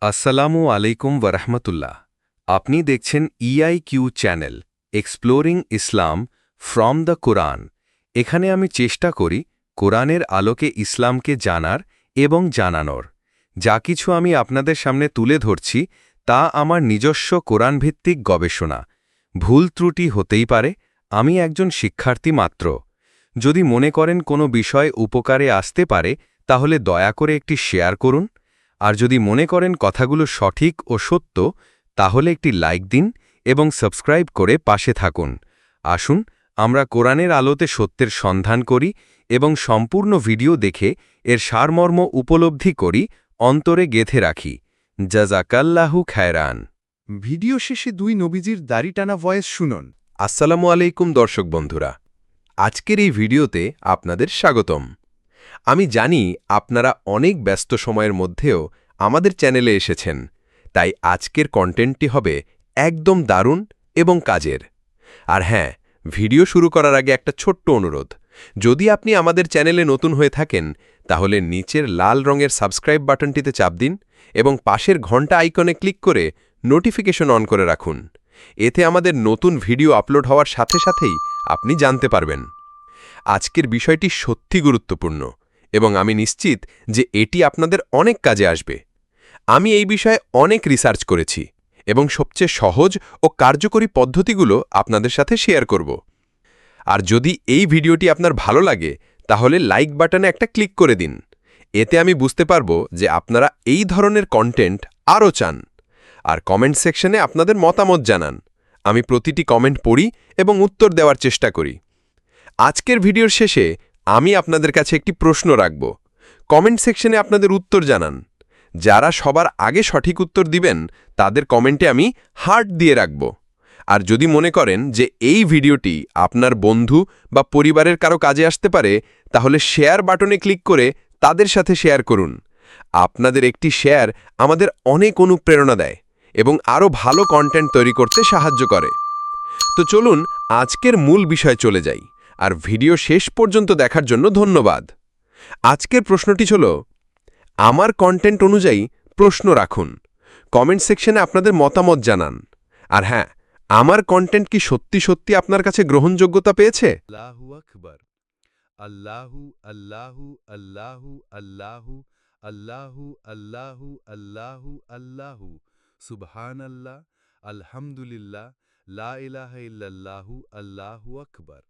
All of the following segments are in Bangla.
আসসালামু আলাইকুম ওরহমতুল্লাহ। আপনি দেখছেন EIQ channel exploring Islam from the Quran. এখানে আমি চেষ্টা করি কোরআনের আলোকে ইসলামকে জানার এবং জানানোর। যা কিছু আমি আপনাদের সামনে তুলে ধরছি তা আমার নিজস্ব কোরআনভিত্তিক গবেষণা। ভুল ত্রুটি হতেই পারে, আমি একজন শিক্ষার্থী মাত্র। যদি মনে করেন কোনো বিষয় উপকারে আসতে পারে তাহলে দয়া করে একটি শেয়ার করুন। আর যদি মনে করেন কথাগুলো সঠিক ও সত্য তাহলে একটি লাইক দিন এবং সাবস্ক্রাইব করে পাশে থাকুন। আসুন আমরা কোরআনের আলোতে সত্যের সন্ধান করি এবং সম্পূর্ণ ভিডিও দেখে এর সারমর্ম উপলব্ধি করি, অন্তরে গেঁথে রাখি। জাযাকাল্লাহু খায়রান। ভিডিও শেষে দুই নবীজির দাড়ি টানা ভয়েস শুনুন। আসসালামু আলাইকুম দর্শক বন্ধুরা, আজকের এই ভিডিওতে আপনাদের স্বাগতম। আমি জানি আপনারা অনেক ব্যস্ত সময়ের মধ্যেও আমাদের চ্যানেলে এসেছেন, তাই আজকের কন্টেন্টটি হবে একদম দারুণ এবং কাজের। আর হ্যাঁ, ভিডিও শুরু করার আগে একটা ছোট্ট অনুরোধ, যদি আপনি আমাদের চ্যানেলে নতুন হয়ে থাকেন তাহলে নিচের লাল রঙের সাবস্ক্রাইব বাটনটিতে চাপ দিন এবং পাশের ঘন্টা আইকনে ক্লিক করে নোটিফিকেশন অন করে রাখুন। এতে আমাদের নতুন ভিডিও আপলোড হওয়ার সাথে সাথেই আপনি জানতে পারবেন। আজকের বিষয়টি সত্যি গুরুত্বপূর্ণ এবং আমি নিশ্চিত যে এটি আপনাদের অনেক কাজে আসবে। আমি এই বিষয়ে অনেক রিসার্চ করেছি এবং সবচেয়ে সহজ ও কার্যকরী পদ্ধতিগুলো আপনাদের সাথে শেয়ার করব। আর যদি এই ভিডিওটি আপনার ভালো লাগে তাহলে লাইক বাটনে একটা ক্লিক করে দিন। এতে আমি বুঝতে পারব যে আপনারা এই ধরনের কন্টেন্ট আরও চান। আর কমেন্ট সেকশনে আপনাদের মতামত জানান। আমি প্রতিটি কমেন্ট পড়ি এবং উত্তর দেওয়ার চেষ্টা করি। আজকের ভিডিওর শেষে আমি আপনাদের কাছে একটি প্রশ্ন রাখব। কমেন্ট সেকশনে আপনাদের উত্তর জানান। যারা সবার আগে সঠিক উত্তর দিবেন তাদের কমেন্টে আমি হার্ট দিয়ে রাখব। আর যদি মনে করেন যে এই ভিডিওটি আপনার বন্ধু বা পরিবারের কারো কাজে আসতে পারে তাহলে শেয়ার বাটনে ক্লিক করে তাদের সাথে শেয়ার করুন। আপনাদের একটি শেয়ার আমাদের অনেক অনুপ্রেরণা দেয় এবং আরও ভালো কন্টেন্ট তৈরি করতে সাহায্য করে। তো চলুন আজকের মূল বিষয় চলে যাই। আর ভিডিও শেষ পর্যন্ত দেখার জন্য ধন্যবাদ। আজকের প্রশ্নটি ছিল, আমার কন্টেন্ট অনুযায়ী প্রশ্ন রাখুন। কমেন্ট সেকশনে আপনাদের মতামত জানান। আর হ্যাঁ, আমার কন্টেন্ট কি সত্যি সত্যি আপনার কাছে গ্রহণযোগ্যতা পেয়েছে? আল্লাহু আকবার। আল্লাহু আল্লাহু আল্লাহু আল্লাহু আল্লাহু আল্লাহু আল্লাহু আল্লাহু সুবহানাল্লাহ, আলহামদুলিল্লাহ, লা ইলাহা ইল্লাল্লাহু, আল্লাহু আকবার।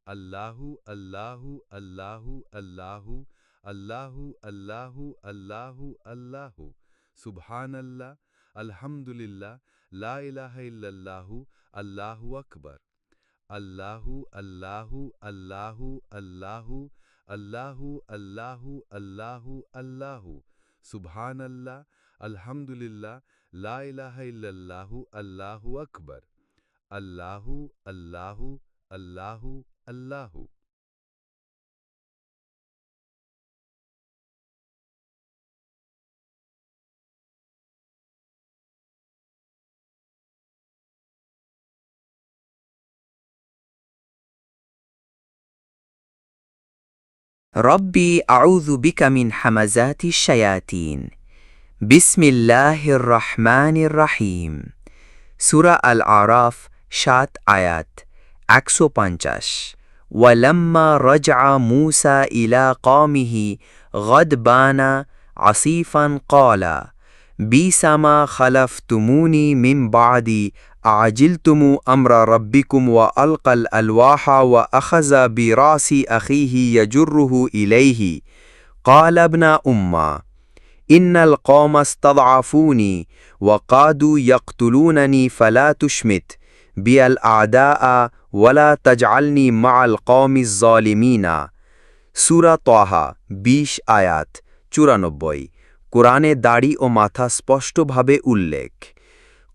আল্লাহু আল্লাহু আল্লাহু আল্লাহু আল্লাহু আল্লাহু আল্লাহু আল্লাহু সুবহানাল্লাহ, আলহামদুলিল্লাহ, লা ইলাহা ইল্লাল্লাহু, আল্লাহু আকবার। আল্লাহু আল্লাহু আল্লাহু আল্লাহু আল্লাহু আল্লাহু আল্লাহু আল্লাহু সুবহানাল্লাহ, আলহামদুলিল্লাহ, লা ইলাহা ইল্লাল্লাহু, আল্লাহু আকবার। আল্লাহু আল্লাহু আল্লাহু আল্লাহু। ربي أعوذ بك من حمزات الشياطين. بسم الله الرحمن الرحيم. سورة الأعراف 7 آيات 150. ولما رجع موسى إلى قومه غضبان عصيفا قال بئس ما خلفتموني من بعدي أعجلتم أمر ربكم وألقى الألواح وأخذ برأس أخيه يجره إليه قال ابن أمة إن القوم استضعفوني وقادوا يقتلونني فلا تشمت بي الأعداء ولا تجعلني مع القوم الظالمين. সূরা তাহা 20 আয়াত 94। কোরআনে দাড়ি ও মাথা স্পষ্টভাবে উল্লেখ।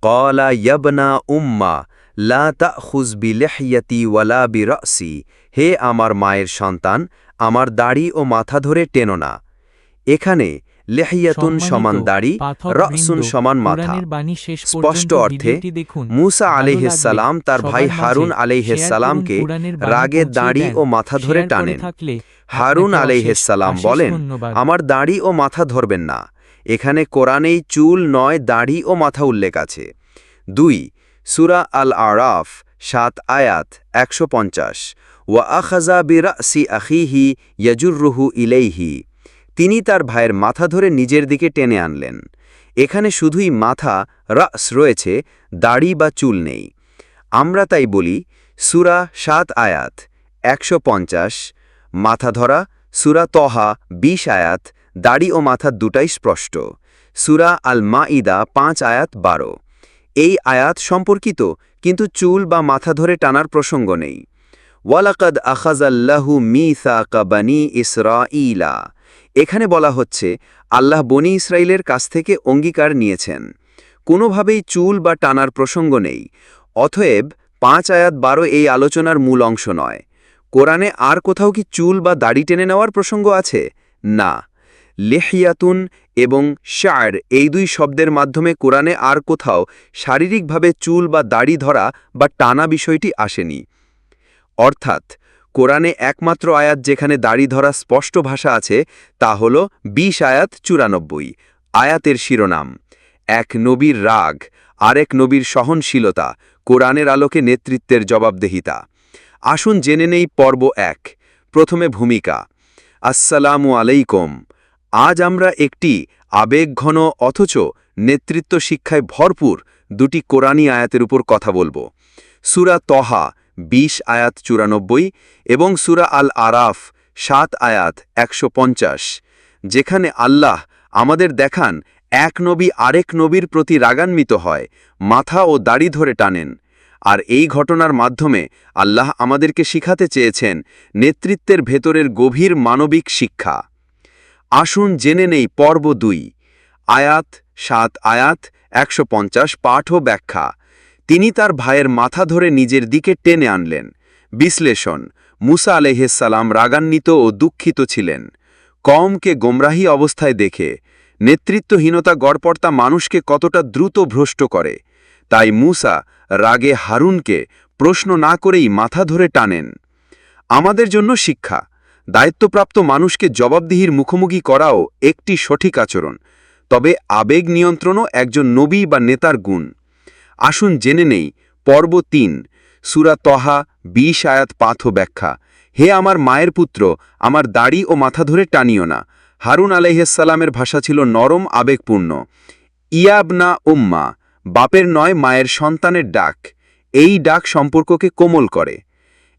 قال يا ابن أمة لا تأخذ بلحيتي ولا برأسي. হে আমার মায়ের সন্তান, আমার দাড়ি ও মাথা ধরে টেনো না। এখানে লিহিয়াতুন সমান দাড়ি, রাসুন সমান মাথা। স্পষ্ট অর্থে মুসা আলাইহিস সালাম তার ভাই হারুন আলাইহিস সালামকে রাগে দাড়ি ও মাথা ধরে টানেন। হারুন আলাইহিস সালাম বলেন, আমার দাড়ি ও মাথা ধরবেন না। এখানে কোরআনেই চুল নয় দাড়ি ও মাথা উল্লেখ আছে। 2 সূরা আল আরাফ 7 আয়াত 150 ওয়া আখাযা বিরাসি আখিহি ইয়াজুররুহু ইলাইহি, তিনি তার ভাইয়ের মাথা ধরে নিজের দিকে টেনে আনলেন। এখানে শুধুই মাথা রাস রয়েছে, দাড়ি বা চুল নেই। আমরা তাই বলি সূরা 7 আয়াত 150, মাথা ধরা, সূরা তহা 20 আয়াত, দাড়ি ও মাথা দুটাই স্পষ্ট। সূরা আল মাইদা 5 আয়াত 12, এই আয়াত সম্পর্কিত, কিন্তু চুল বা মাথা ধরে টানার প্রসঙ্গ নেই। ওয়ালাকাদ আখাযাল্লাহু মিসাকা বানি ইসরাঈলা, এখানে বলা হচ্ছে আল্লাহ বনি ইসরাইলের কাছ থেকে অঙ্গীকার নিয়েছেন। কোনোভাবেই চুল বা টানার প্রসঙ্গ নেই। অতএব 5 আয়াত 12 এই আলোচনার মূল অংশ নয়। কোরআনে আর কোথাও কি চুল বা দাড়ি টেনে নেওয়ার প্রসঙ্গ আছে? না। লিহিয়াতুন এবং শা'r এই দুই শব্দের মাধ্যমে কোরআনে আর কোথাও শারীরিকভাবে চুল বা দাড়ি ধরা বা টানা বিষয়টি আসেনি। অর্থাৎ কোরআনে একমাত্র আয়াত যেখানে দাড়ি ধরা স্পষ্ট ভাষা আছে তা হল 20 আয়াত 94। আয়াতের শিরোনাম এক নবীর রাগ, আরেক নবীর সহনশীলতা, কোরআনের আলোকে নেতৃত্বের জবাবদেহিতা। আসুন জেনে নেই পর্ব 1। প্রথমে ভূমিকা। আসসালামু আলাইকুম। আজ আমরা একটি আবেগঘন অথচ নেতৃত্ব শিক্ষায় ভরপুর দুটি কোরআনী আয়াতের উপর কথা বলবো। সূরা তহা 20 আয়াত 94 এবং সূরা আল আরাফ 7 আয়াত 150, যেখানে আল্লাহ আমাদের দেখান এক নবী আরেক নবীর প্রতি রাগান্বিত হয়, মাথা ও দাড়ি ধরে টানেন। আর এই ঘটনার মাধ্যমে আল্লাহ আমাদেরকে শিখাতে চেয়েছেন নেতৃত্বের ভেতরের গভীর মানবিক শিক্ষা। আসুন জেনে নেই পর্ব 2, আয়াত 7 আয়াত 150 পাঠ ও ব্যাখ্যা। তিনি তার ভাইয়ের মাথা ধরে নিজের দিকে টেনে আনলেন। বিশ্লেষণ। মুসা আলাইহিস সালাম রাগান্বিত ও দুঃখিত ছিলেন কওমকে গোমরাহী অবস্থায় দেখে। নেতৃত্বহীনতা গড়পড়তা মানুষকে কতটা দ্রুত ভ্রষ্ট করে, তাই মুসা রাগে হারুনকে প্রশ্ন না করেই মাথা ধরে টানেন। আমাদের জন্য শিক্ষা। দায়িত্বপ্রাপ্ত মানুষকে জবাবদিহির মুখোমুখি করাও একটি সঠিক আচরণ, তবে আবেগ নিয়ন্ত্রণও একজন নবী বা নেতার গুণ। আসুন জেনে নেই পর্ব 3, সূরা তহা 20 আয়াত পাঠ ও ব্যাখ্যা। হে আমার মায়ের পুত্র, আমার দাড়ি ও মাথা ধরে টানিও না। হারুন আলাইহিস সালামের ভাষা ছিল নরম, আবেগপূর্ণ। ইয়াবনা উম্মা, বাপের নয় মায়ের সন্তানের ডাক। এই ডাক সম্পর্ককে কোমল করে।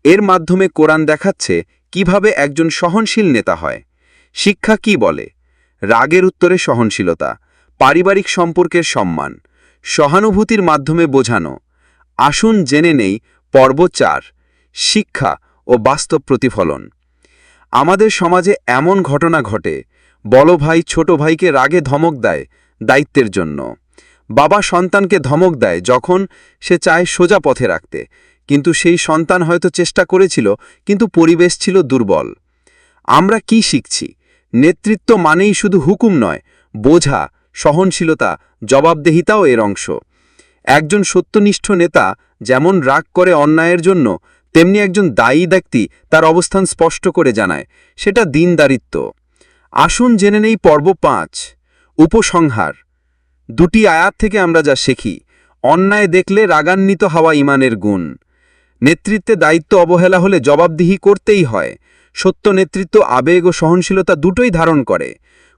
এর মাধ্যমে কোরআন দেখাচ্ছে কিভাবে একজন সহনশীল নেতা হয়। শিক্ষা কি বলে? রাগের উত্তরে সহনশীলতা, পারিবারিক সম্পর্কের সম্মান, সহানুভূতির মাধ্যমে বোঝানো। আসুন জেনে নেই পর্ব 4, শিক্ষা ও বাস্তব প্রতিফলন। আমাদের সমাজে এমন ঘটনা ঘটে, বড় ভাই ছোট ভাইকে রাগে ধমক দেয় দায়িত্বের জন্য। বাবা সন্তানকে ধমক দেয় যখন সে চায় সোজা পথে রাখতে, কিন্তু সেই সন্তান হয়তো চেষ্টা করেছিল, কিন্তু পরিবেশ ছিল দুর্বল। আমরা কি শিখছি? নেতৃত্ব মানেই শুধু হুকুম নয়, বোঝা, সহনশীলতা, জবাবদেহিতাও এর অংশ। একজন সত্যনিষ্ঠ নেতা যেমন রাগ করে অন্যায়ের জন্য, তেমনি একজন দায়ী ব্যক্তি তার অবস্থান স্পষ্ট করে জানায়, সেটা দীনদারিত্ব। আসুন জেনে নেই পর্ব 5, উপসংহার। দুটি আয়াত থেকে আমরা যা শিখি। অন্যায় দেখলে রাগান্বিত হওয়া ঈমানের গুণ। নেতৃত্বে দায়িত্ব অবহেলা হলে জবাবদিহি করতেই হয়। সত্য নেতৃত্ব আবেগ ও সহনশীলতা দুটোই ধারণ করে।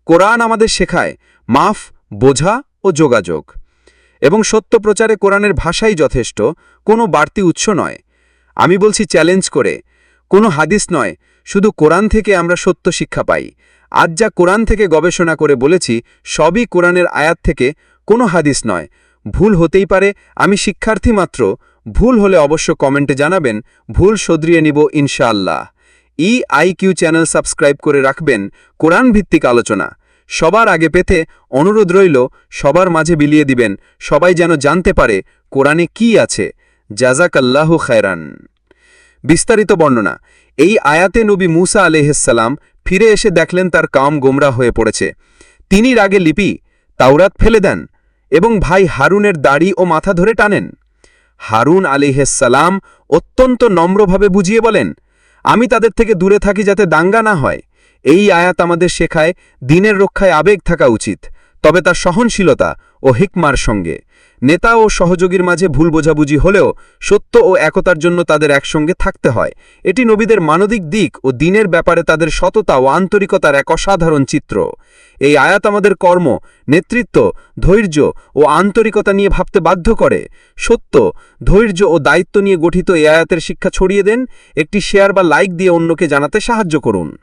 কোরআন আমাদের শেখায় মাফ, বোঝা ও যোগাযোগ। এবং সত্য প্রচারে কোরআনের ভাষাই যথেষ্ট, কোনো বাড়তি উৎস নয়। আমি বলছি চ্যালেঞ্জ করে, কোনো হাদিস নয়, শুধু কোরআন থেকে আমরা সত্য শিক্ষা পাই। আজ যা কোরআন থেকে গবেষণা করে বলেছি সবই কোরআনের আয়াত থেকে, কোনো হাদিস নয়। ভুল হতেই পারে, আমি শিক্ষার্থী মাত্র। ভুল হলে অবশ্য কমেন্টে জানাবেন, ভুল শুধরিয়ে নিব ইনশাআল্লাহ। EIQ চ্যানেল সাবস্ক্রাইব করে রাখবেন কোরআন ভিত্তিক আলোচনা সবার আগে পেতে। অনুরোধ রইল সবার মাঝে বিলিয়ে দিবেন, সবাই যেন জানতে পারে কোরআনে কি আছে। জাযাকাল্লাহু খায়রান। বিস্তারিত বর্ণনা। এই আয়াতে নবী মুসা আলাইহিস সালাম ফিরে এসে দেখলেন তার কওম গোমরা হয়ে পড়েছে। তিনি রাগে লিপি, তাওরাত ফেলে দেন এবং ভাই হারুনের দাড়ি ও মাথা ধরে টানেন। হারুন আলাইহিস সালাম অত্যন্ত নম্রভাবে বুঝিয়ে বলেন, আমি তাদের থেকে দূরে থাকি যাতে দাঙ্গা না হয়। এই আয়াত আমাদের শেখায় দিনের রক্ষায় আবেগ থাকা উচিত, তবে তা সহনশীলতা ও হিকমার সঙ্গে। নেতা ও সহযোগীর মাঝে ভুল বোঝাবুঝি হলেও সত্য ও একতার জন্য তাদের একসঙ্গে থাকতে হয়। এটি নবীদের মানবিক দিক ও দ্বীনের ব্যাপারে তাদের সততা ও আন্তরিকতার এক অসাধারণ চিত্র। এই আয়াত আমাদের কর্ম, নেতৃত্ব, ধৈর্য ও আন্তরিকতা নিয়ে ভাবতে বাধ্য করে। সত্য, ধৈর্য ও দায়িত্ব নিয়ে গঠিত এই আয়াতের শিক্ষা ছড়িয়ে দেন। একটি শেয়ার বা লাইক দিয়ে অন্যকে জানাতে সাহায্য করুন।